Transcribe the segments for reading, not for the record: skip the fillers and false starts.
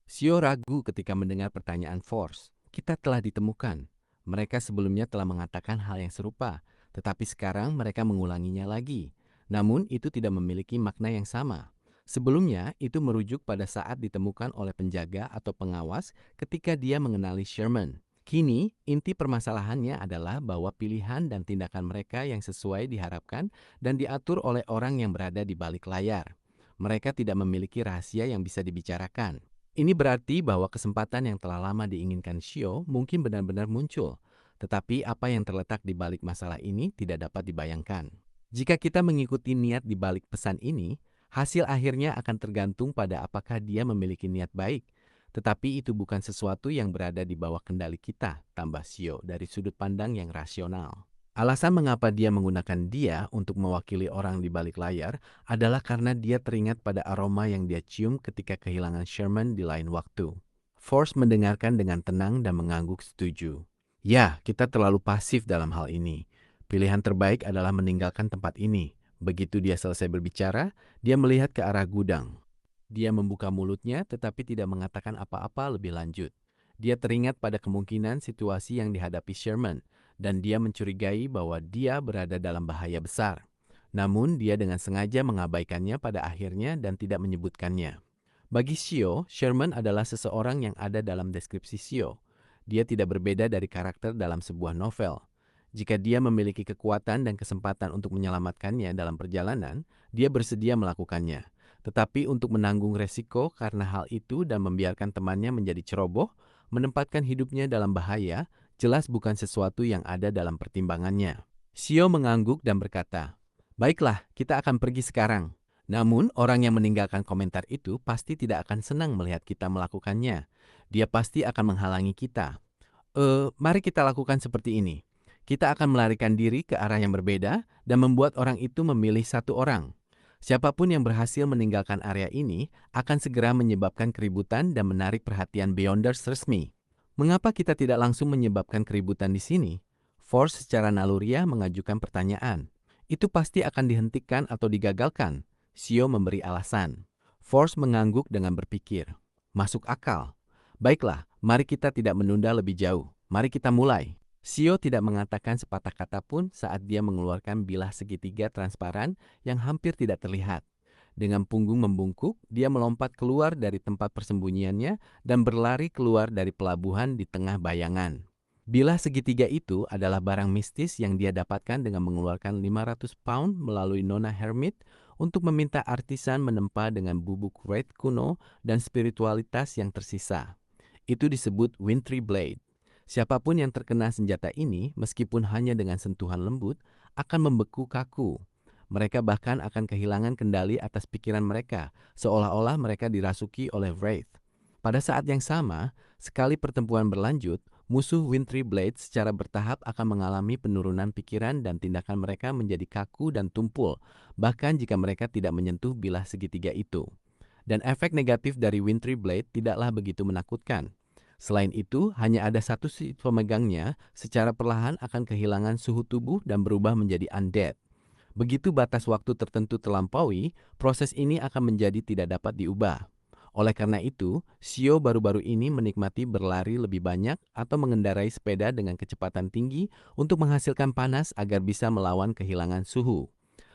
Sio ragu ketika mendengar pertanyaan Force. Kita telah ditemukan. Mereka sebelumnya telah mengatakan hal yang serupa, tetapi sekarang mereka mengulanginya lagi. Namun itu tidak memiliki makna yang sama. Sebelumnya itu merujuk pada saat ditemukan oleh penjaga atau pengawas ketika dia mengenali Sherman. Kini, inti permasalahannya adalah bahwa pilihan dan tindakan mereka yang sesuai diharapkan dan diatur oleh orang yang berada di balik layar. Mereka tidak memiliki rahasia yang bisa dibicarakan. Ini berarti bahwa kesempatan yang telah lama diinginkan Shio mungkin benar-benar muncul, tetapi apa yang terletak di balik masalah ini tidak dapat dibayangkan. Jika kita mengikuti niat di balik pesan ini, hasil akhirnya akan tergantung pada apakah dia memiliki niat baik. Tetapi itu bukan sesuatu yang berada di bawah kendali kita, tambah Shio dari sudut pandang yang rasional. Alasan mengapa dia menggunakan dia untuk mewakili orang di balik layar adalah karena dia teringat pada aroma yang dia cium ketika kehilangan Sherman di lain waktu. Force mendengarkan dengan tenang dan mengangguk setuju. Ya, kita terlalu pasif dalam hal ini. Pilihan terbaik adalah meninggalkan tempat ini. Begitu dia selesai berbicara, dia melihat ke arah gudang. Dia membuka mulutnya tetapi tidak mengatakan apa-apa lebih lanjut. Dia teringat pada kemungkinan situasi yang dihadapi Sherman, dan dia mencurigai bahwa dia berada dalam bahaya besar. Namun dia dengan sengaja mengabaikannya pada akhirnya dan tidak menyebutkannya. Bagi Shio, Sherman adalah seseorang yang ada dalam deskripsi Shio. Dia tidak berbeda dari karakter dalam sebuah novel. Jika dia memiliki kekuatan dan kesempatan untuk menyelamatkannya dalam perjalanan, dia bersedia melakukannya. Tetapi untuk menanggung resiko karena hal itu dan membiarkan temannya menjadi ceroboh, menempatkan hidupnya dalam bahaya, jelas bukan sesuatu yang ada dalam pertimbangannya. Shio mengangguk dan berkata, "Baiklah, kita akan pergi sekarang." Namun, orang yang meninggalkan komentar itu pasti tidak akan senang melihat kita melakukannya. Dia pasti akan menghalangi kita. Mari kita lakukan seperti ini. Kita akan melarikan diri ke arah yang berbeda dan membuat orang itu memilih satu orang. Siapapun yang berhasil meninggalkan area ini akan segera menyebabkan keributan dan menarik perhatian Beyonders resmi. Mengapa kita tidak langsung menyebabkan keributan di sini? Force secara naluriah mengajukan pertanyaan. Itu pasti akan dihentikan atau digagalkan. Shio memberi alasan. Force mengangguk dengan berpikir. Masuk akal. Baiklah, mari kita tidak menunda lebih jauh. Mari kita mulai. Shio tidak mengatakan sepatah kata pun saat dia mengeluarkan bilah segitiga transparan yang hampir tidak terlihat. Dengan punggung membungkuk, dia melompat keluar dari tempat persembunyiannya dan berlari keluar dari pelabuhan di tengah bayangan. Bilah segitiga itu adalah barang mistis yang dia dapatkan dengan mengeluarkan 500 pound melalui Nona Hermit untuk meminta artisan menempa dengan bubuk wraith kuno dan spiritualitas yang tersisa. Itu disebut Wintry Blade. Siapapun yang terkena senjata ini, meskipun hanya dengan sentuhan lembut, akan membeku kaku. Mereka bahkan akan kehilangan kendali atas pikiran mereka, seolah-olah mereka dirasuki oleh Wraith. Pada saat yang sama, sekali pertempuran berlanjut, musuh Wintry Blade secara bertahap akan mengalami penurunan pikiran dan tindakan mereka menjadi kaku dan tumpul, bahkan jika mereka tidak menyentuh bilah segitiga itu. Dan efek negatif dari Wintry Blade tidaklah begitu menakutkan. Selain itu, hanya ada satu si pemegangnya secara perlahan akan kehilangan suhu tubuh dan berubah menjadi undead. Begitu batas waktu tertentu terlampaui, proses ini akan menjadi tidak dapat diubah. Oleh karena itu, Shio baru-baru ini menikmati berlari lebih banyak atau mengendarai sepeda dengan kecepatan tinggi untuk menghasilkan panas agar bisa melawan kehilangan suhu.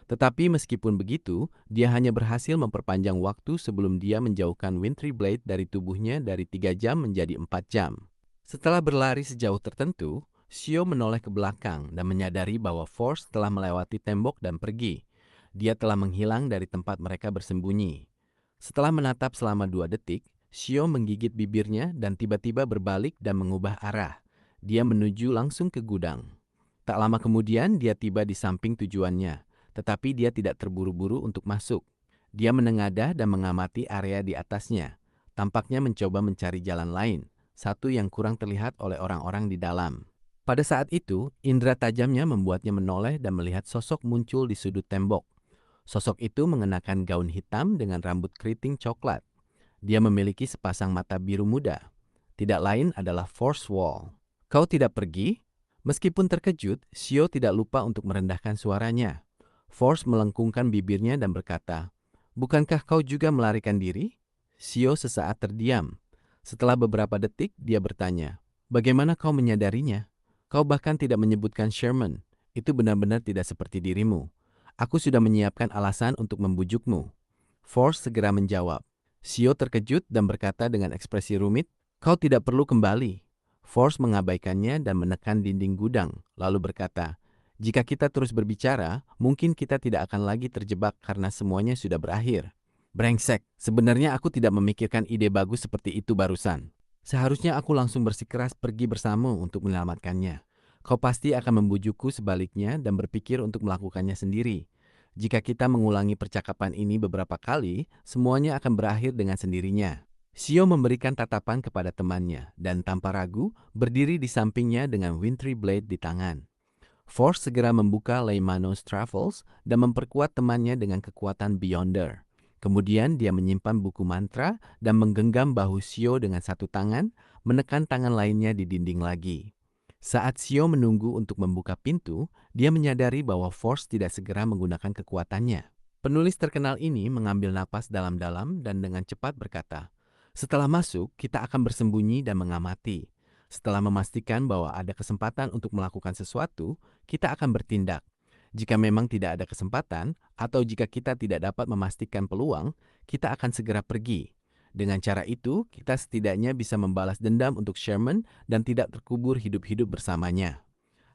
Tetapi meskipun begitu, dia hanya berhasil memperpanjang waktu sebelum dia menjauhkan Wintry Blade dari tubuhnya dari 3 jam menjadi 4 jam. Setelah berlari sejauh tertentu, Shio menoleh ke belakang dan menyadari bahwa Force telah melewati tembok dan pergi. Dia telah menghilang dari tempat mereka bersembunyi. Setelah menatap selama 2 detik, Shio menggigit bibirnya dan tiba-tiba berbalik dan mengubah arah. Dia menuju langsung ke gudang. Tak lama kemudian dia tiba di samping tujuannya, tetapi dia tidak terburu-buru untuk masuk. Dia menengadah dan mengamati area di atasnya. Tampaknya mencoba mencari jalan lain, satu yang kurang terlihat oleh orang-orang di dalam. Pada saat itu, indera tajamnya membuatnya menoleh dan melihat sosok muncul di sudut tembok. Sosok itu mengenakan gaun hitam dengan rambut keriting coklat. Dia memiliki sepasang mata biru muda. Tidak lain adalah Force Wall. "Kau tidak pergi?" Meskipun terkejut, Shio tidak lupa untuk merendahkan suaranya. Force melengkungkan bibirnya dan berkata, "Bukankah kau juga melarikan diri?" Shio sesaat terdiam. Setelah beberapa detik, dia bertanya, "Bagaimana kau menyadarinya? Kau bahkan tidak menyebutkan Sherman. Itu benar-benar tidak seperti dirimu. Aku sudah menyiapkan alasan untuk membujukmu." Force segera menjawab. Sio terkejut dan berkata dengan ekspresi rumit, "Kau tidak perlu kembali." Force mengabaikannya dan menekan dinding gudang, lalu berkata, "Jika kita terus berbicara, mungkin kita tidak akan lagi terjebak karena semuanya sudah berakhir." Brengsek, sebenarnya aku tidak memikirkan ide bagus seperti itu barusan. Seharusnya aku langsung bersikeras pergi bersamamu untuk menyelamatkannya. Kau pasti akan membujukku sebaliknya dan berpikir untuk melakukannya sendiri. Jika kita mengulangi percakapan ini beberapa kali, semuanya akan berakhir dengan sendirinya. Sio memberikan tatapan kepada temannya dan tanpa ragu berdiri di sampingnya dengan wintry blade di tangan. Force segera membuka Leymano's Travels dan memperkuat temannya dengan kekuatan Beyonder. Kemudian dia menyimpan buku mantra dan menggenggam bahu Sio dengan satu tangan, menekan tangan lainnya di dinding lagi. Saat Sio menunggu untuk membuka pintu, dia menyadari bahwa Force tidak segera menggunakan kekuatannya. Penulis terkenal ini mengambil napas dalam-dalam dan dengan cepat berkata, "Setelah masuk, kita akan bersembunyi dan mengamati. Setelah memastikan bahwa ada kesempatan untuk melakukan sesuatu, kita akan bertindak. Jika memang tidak ada kesempatan, atau jika kita tidak dapat memastikan peluang, kita akan segera pergi. Dengan cara itu, kita setidaknya bisa membalas dendam untuk Sherman dan tidak terkubur hidup-hidup bersamanya.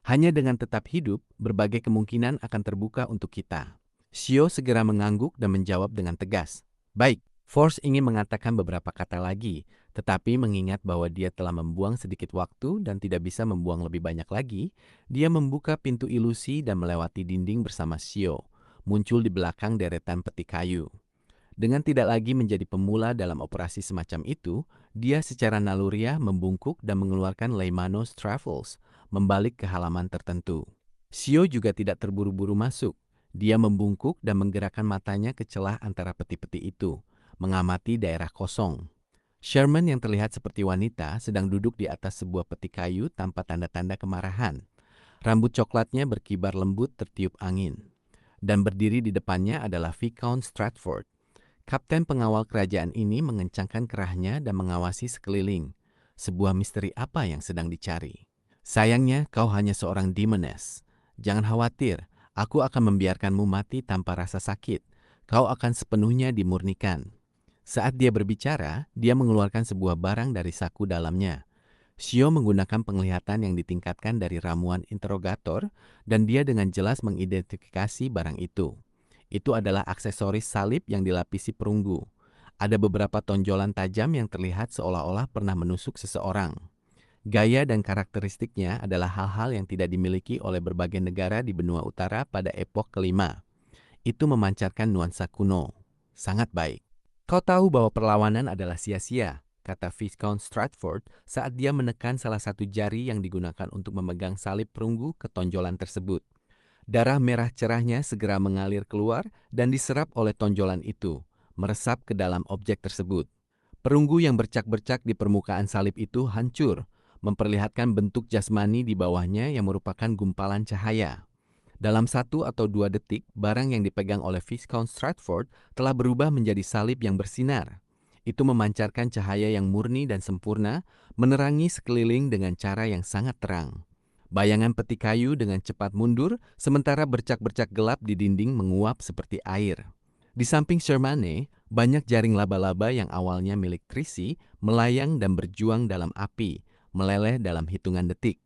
Hanya dengan tetap hidup, berbagai kemungkinan akan terbuka untuk kita." Shio segera mengangguk dan menjawab dengan tegas, "Baik." Force ingin mengatakan beberapa kata lagi, tetapi mengingat bahwa dia telah membuang sedikit waktu dan tidak bisa membuang lebih banyak lagi, dia membuka pintu ilusi dan melewati dinding bersama Shio, muncul di belakang deretan peti kayu. Dengan tidak lagi menjadi pemula dalam operasi semacam itu, dia secara naluriah membungkuk dan mengeluarkan Leymano's Travels, membalik ke halaman tertentu. Shio juga tidak terburu-buru masuk. Dia membungkuk dan menggerakkan matanya ke celah antara peti-peti itu, mengamati daerah kosong. Sherman yang terlihat seperti wanita sedang duduk di atas sebuah peti kayu tanpa tanda-tanda kemarahan. Rambut coklatnya berkibar lembut tertiup angin. Dan berdiri di depannya adalah Viscount Stratford. Kapten pengawal kerajaan ini mengencangkan kerahnya dan mengawasi sekeliling. Sebuah misteri apa yang sedang dicari? "Sayangnya kau hanya seorang demoness. Jangan khawatir, aku akan membiarkanmu mati tanpa rasa sakit. Kau akan sepenuhnya dimurnikan." Saat dia berbicara, dia mengeluarkan sebuah barang dari saku dalamnya. Shio menggunakan penglihatan yang ditingkatkan dari ramuan interogator dan dia dengan jelas mengidentifikasi barang itu. Itu adalah aksesoris salib yang dilapisi perunggu. Ada beberapa tonjolan tajam yang terlihat seolah-olah pernah menusuk seseorang. Gaya dan karakteristiknya adalah hal-hal yang tidak dimiliki oleh berbagai negara di benua utara pada epok kelima. Itu memancarkan nuansa kuno. Sangat baik. "Kau tahu bahwa perlawanan adalah sia-sia," kata Viscount Stratford saat dia menekan salah satu jari yang digunakan untuk memegang salib perunggu ke tonjolan tersebut. Darah merah cerahnya segera mengalir keluar dan diserap oleh tonjolan itu, meresap ke dalam objek tersebut. Perunggu yang bercak-bercak di permukaan salib itu hancur, memperlihatkan bentuk jasmani di bawahnya yang merupakan gumpalan cahaya. Dalam 1 atau 2 detik, barang yang dipegang oleh Viscount Stratford telah berubah menjadi salib yang bersinar. Itu memancarkan cahaya yang murni dan sempurna, menerangi sekeliling dengan cara yang sangat terang. Bayangan peti kayu dengan cepat mundur, sementara bercak-bercak gelap di dinding menguap seperti air. Di samping Shermane, banyak jaring laba-laba yang awalnya milik Tracy melayang dan berjuang dalam api, meleleh dalam hitungan detik.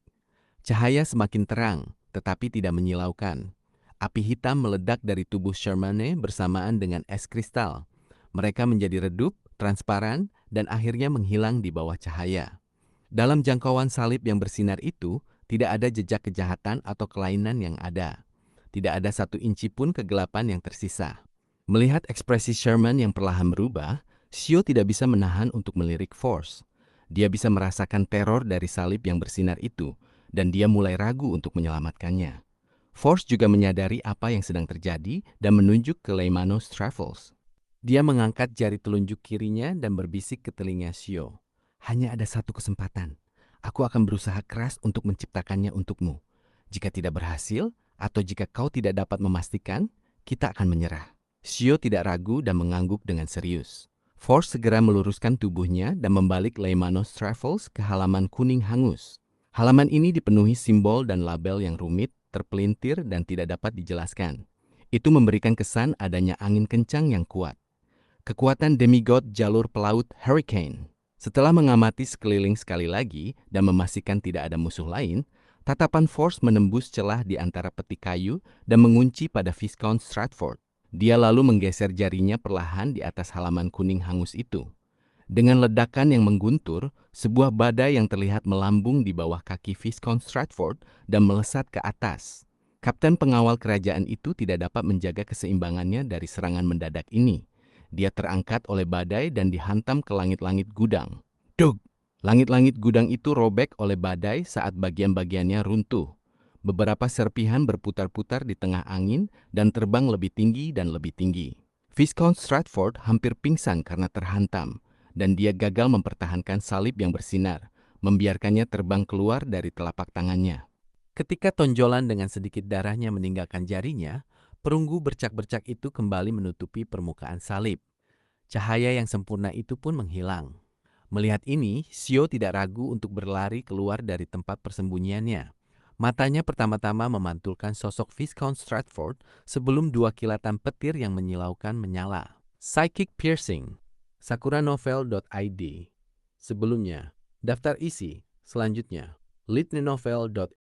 Cahaya semakin terang, tetapi tidak menyilaukan. Api hitam meledak dari tubuh Shermane bersamaan dengan es kristal. Mereka menjadi redup, transparan, dan akhirnya menghilang di bawah cahaya. Dalam jangkauan salib yang bersinar itu, tidak ada jejak kejahatan atau kelainan yang ada. Tidak ada 1 inci pun kegelapan yang tersisa. Melihat ekspresi Sherman yang perlahan berubah, Shio tidak bisa menahan untuk melirik Force. Dia bisa merasakan teror dari salib yang bersinar itu, dan dia mulai ragu untuk menyelamatkannya. Force juga menyadari apa yang sedang terjadi dan menunjuk ke Leymano's Travels. Dia mengangkat jari telunjuk kirinya dan berbisik ke telinga Shio. "Hanya ada 1 kesempatan. Aku akan berusaha keras untuk menciptakannya untukmu. Jika tidak berhasil, atau jika kau tidak dapat memastikan, kita akan menyerah." Shio tidak ragu dan mengangguk dengan serius. Force segera meluruskan tubuhnya dan membalik Leimanos Travels ke halaman kuning hangus. Halaman ini dipenuhi simbol dan label yang rumit, terpelintir, dan tidak dapat dijelaskan. Itu memberikan kesan adanya angin kencang yang kuat. Kekuatan demigod jalur pelaut Hurricane. Setelah mengamati sekeliling sekali lagi dan memastikan tidak ada musuh lain, tatapan Force menembus celah di antara peti kayu dan mengunci pada Viscount Stratford. Dia lalu menggeser jarinya perlahan di atas halaman kuning hangus itu. Dengan ledakan yang mengguntur, sebuah badai yang terlihat melambung di bawah kaki Viscount Stratford dan melesat ke atas. Kapten pengawal kerajaan itu tidak dapat menjaga keseimbangannya dari serangan mendadak ini. Dia terangkat oleh badai dan dihantam ke langit-langit gudang. Dug! Langit-langit gudang itu robek oleh badai saat bagian-bagiannya runtuh. Beberapa serpihan berputar-putar di tengah angin dan terbang lebih tinggi dan lebih tinggi. Viscount Stratford hampir pingsan karena terhantam, dan dia gagal mempertahankan salib yang bersinar, membiarkannya terbang keluar dari telapak tangannya. Ketika tonjolan dengan sedikit darahnya meninggalkan jarinya, perunggu bercak-bercak itu kembali menutupi permukaan salib. Cahaya yang sempurna itu pun menghilang. Melihat ini, Sio tidak ragu untuk berlari keluar dari tempat persembunyiannya. Matanya pertama-tama memantulkan sosok Viscount Stratford sebelum dua kilatan petir yang menyilaukan menyala. Psychic Piercing, sakuranovel.id. Sebelumnya, daftar isi. Selanjutnya, litnenovel.id.